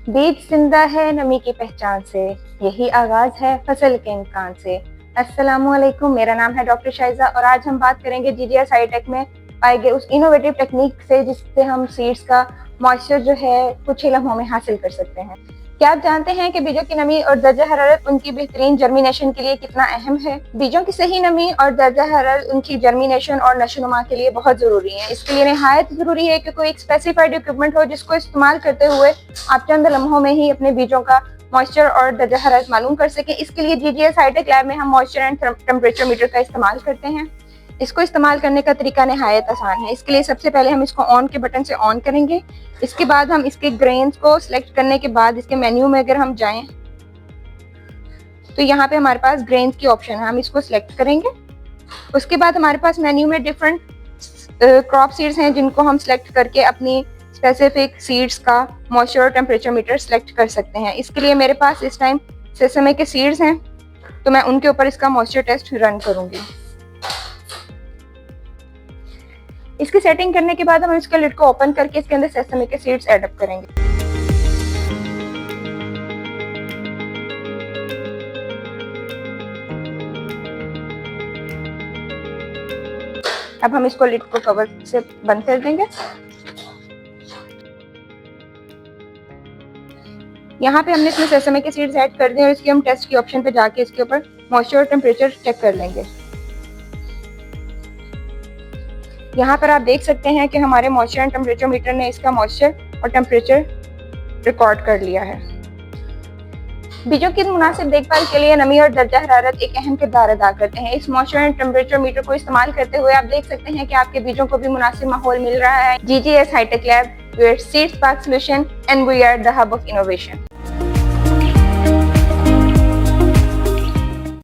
बीज जिंदा है नमी की पहचान से, यही आगाज है फसल के इम्कान से। अस्सलामुअलैकुम, मेरा नाम है डॉक्टर शाइजा और आज हम बात करेंगे जीजीएस हाईटेक में पाए गए उस इनोवेटिव टेक्निक से जिससे हम सीड्स का मॉइस्चर जो है कुछ ही लम्हों में हासिल कर सकते हैं। क्या आप जानते हैं कि बीजों की नमी और दर्जा हरारत उनकी बेहतरीन जर्मिनेशन के लिए कितना अहम है? बीजों की सही नमी और दर्जा हरारत उनकी जर्मिनेशन और नशोनुमा के लिए बहुत जरूरी है। इसके लिए निहायत जरूरी है कि कोई एक स्पेसिफाइड इक्विपमेंट हो जिसको इस्तेमाल करते हुए आप चंद लम्हों में ही अपने बीजों का मॉइस्चर और दर्जा हरारत मालूम कर सके। इसके लिए जीजीएस हाईटेक लैब में हम मॉइस्चर एंड टेम्परेचर मीटर का इस्तेमाल करते हैं। इसको इस्तेमाल करने का तरीका निहायत आसान है। इसके लिए सबसे पहले हम इसको ऑन के बटन से ऑन करेंगे। इसके बाद हम इसके ग्रेन्स को सिलेक्ट करने के बाद इसके मेन्यू में अगर हम जाएं तो यहाँ पे हमारे पास ग्रेन्स की ऑप्शन है, हम इसको सिलेक्ट करेंगे। उसके बाद हमारे पास मेन्यू में डिफरेंट क्रॉप सीड्स हैं जिनको हम सिलेक्ट करके अपनी स्पेसिफिक सीड्स का मॉइस्चर और टेम्परेचर मीटर सिलेक्ट कर सकते हैं। इसके लिए मेरे पास इस टाइम सेसमे के सीड्स हैं तो मैं उनके ऊपर इसका मॉइस्चर टेस्ट रन करूंगी। इसकी सेटिंग करने के बाद हम इसके लिड को ओपन करके इसके अंदर सेसमे के सीड्स ऐड अप करेंगे। अब हम इसको लिड को कवर से बंद कर देंगे। यहाँ पे हमने इसमें सेसमे के सीड्स ऐड कर दिए और इसके हम टेस्ट की ऑप्शन पे जाके इसके ऊपर मॉइस्चर और टेम्परेचर चेक कर लेंगे। यहाँ पर आप देख सकते हैं कि हमारे मॉइस्चर एंड टेम्परेचर मीटर ने इसका मॉइस्चर और टेम्परेचर रिकॉर्ड कर लिया है। बीजों की मुनासिब देखभाल के लिए नमी और दर्जा हरारत एक अहम किरदार अदा करते हैं। इस मॉइस्चर एंड टेम्परेचर मीटर को इस्तेमाल करते हुए आप देख सकते हैं कि आपके बीजों को भी मुनासिब माहौल मिल रहा है। GGS hitech lab, where seeds park solution and we are the hub of innovation.